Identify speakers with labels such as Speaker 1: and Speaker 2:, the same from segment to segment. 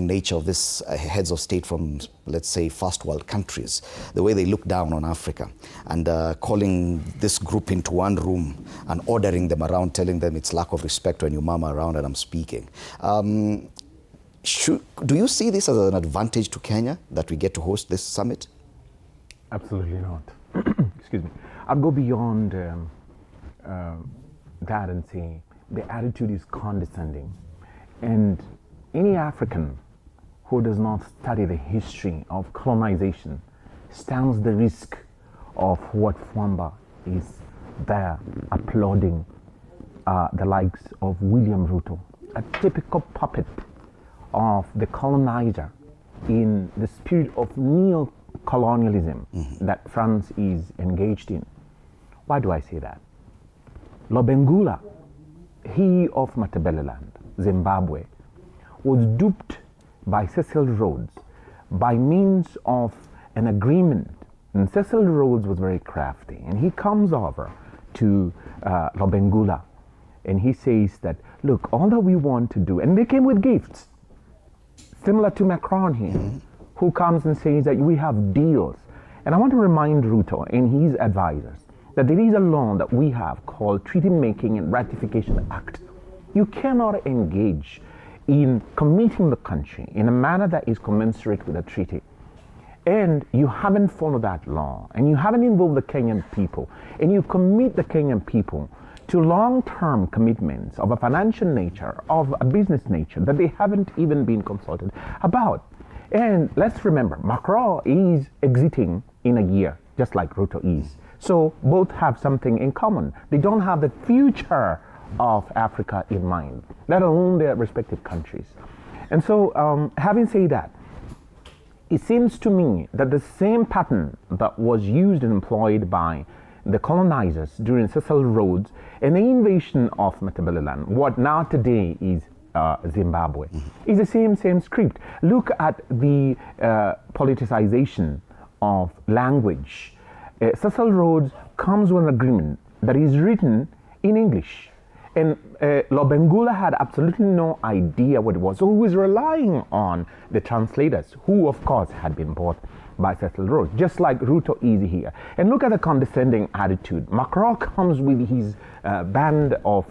Speaker 1: nature of this heads of state from, let's say, first world countries, the way they look down on Africa and calling this group into one room and ordering them around, telling them it's lack of respect when you mama around and I'm speaking. Do you see this as an advantage to Kenya that we get to host this summit?
Speaker 2: Absolutely not. Excuse me. I'll go beyond that and say the attitude is condescending. And any African who does not study the history of colonization stands the risk of what Fwamba is there applauding the likes of William Ruto, a typical puppet of the colonizer in the spirit of neo-colonialism that France is engaged in. Why do I say that? Lobengula, he of Matabeleland, Zimbabwe, was duped by Cecil Rhodes by means of an agreement. And Cecil Rhodes was very crafty, and he comes over to Lobengula and he says that, look, all that we want to do, and they came with gifts, similar to Macron here, who comes and says that we have deals. And I want to remind Ruto and his advisors that there is a law that we have called Treaty Making and Ratification Act. You cannot engage in committing the country in a manner that is commensurate with a treaty, and you haven't followed that law, and you haven't involved the Kenyan people, and you commit the Kenyan people to long-term commitments of a financial nature, of a business nature that they haven't even been consulted about. And let's remember, Macron is exiting in a year, just like Ruto is. So both have something in common. They don't have the future of Africa in mind, let alone their respective countries. And so, having said that, it seems to me that the same pattern that was used and employed by the colonizers during Cecil Rhodes and the invasion of Matabeleland, what now today is Zimbabwe, is the same script. Look at the politicization of language. Cecil Rhodes comes with an agreement that is written in English. And Lobengula had absolutely no idea what it was. So he was relying on the translators, who of course had been bought by Cecil Rhodes, just like Ruto is here. And look at the condescending attitude. Macron comes with his band of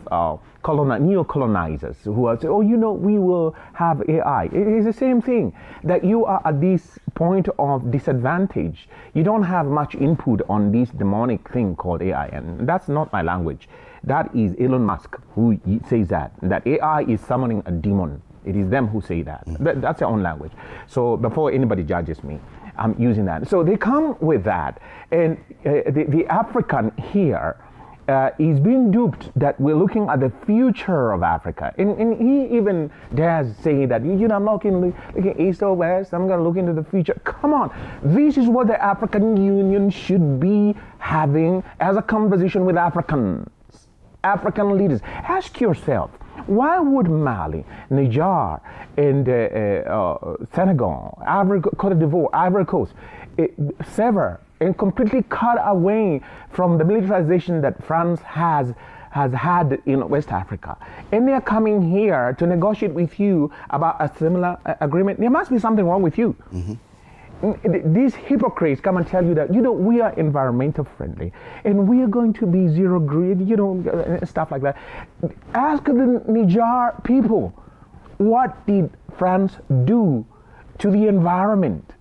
Speaker 2: neo-colonizers who are saying, oh, you know, we will have AI. It is the same thing, that you are at this point of disadvantage. You don't have much input on this demonic thing called AI. And that's not my language. That is Elon Musk who says that AI is summoning a demon. It is them who say that. That's their own language. So before anybody judges me, I'm using that. So they come with that. And the African here is being duped that we're looking at the future of Africa. And he even dares say that, you know, I'm not looking east or west, I'm going to look into the future. Come on. This is what the African Union should be having as a conversation with African leaders. Ask yourself, why would Mali, Niger, and Senegal, Cote d'Ivoire, Ivory Coast sever and completely cut away from the militarization that France has had in West Africa? And they're coming here to negotiate with you about a similar agreement. There must be something wrong with you. These hypocrites come and tell you that, you know, we are environmental friendly and we are going to be zero grid, you know, stuff like that. Ask the Niger people, what did France do to the environment?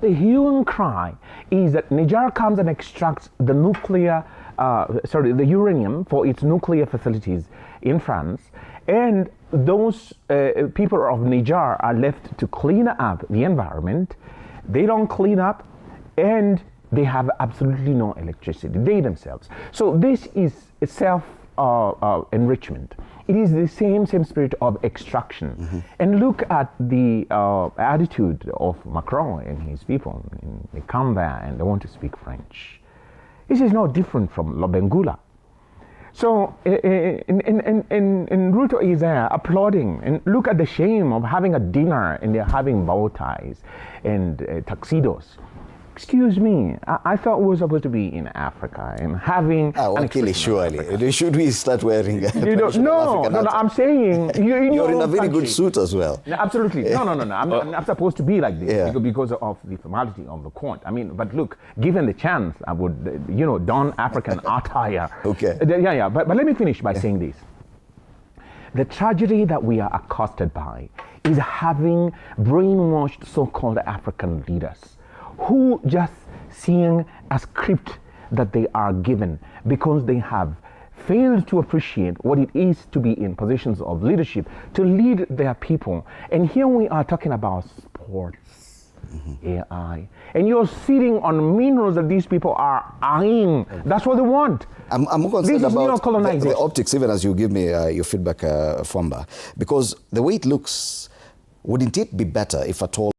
Speaker 2: The hue and cry is that Niger comes and extracts the the uranium for its nuclear facilities in France, and those people of Niger are left to clean up the environment. They don't clean up, and they have absolutely no electricity, they themselves. So this is self-enrichment. It is the same spirit of extraction. And look at the attitude of Macron and his people. And they come there and they want to speak French. This is no different from Lobengula. So, and Ruto is there applauding, and look at the shame of having a dinner and they're having bow ties and tuxedos. Excuse me, I thought we were supposed to be in Africa and having.
Speaker 1: Wakili, surely. Should we start wearing
Speaker 2: no, I'm saying
Speaker 1: you're in a very good suit as well.
Speaker 2: No, absolutely. No. I'm not supposed to be like this because of the formality of the court. I mean, but look, given the chance, I would, don African attire.
Speaker 1: Okay.
Speaker 2: But let me finish by saying this. The tragedy that we are accosted by is having brainwashed so-called African leaders who just seeing a script that they are given because they have failed to appreciate what it is to be in positions of leadership, to lead their people. And here we are talking about sports, AI, and you're sitting on minerals that these people are eyeing. That's what they want.
Speaker 1: I'm concerned about
Speaker 2: colonization.
Speaker 1: The optics, even as you give me your feedback, Fomba, because the way it looks, wouldn't it be better if at all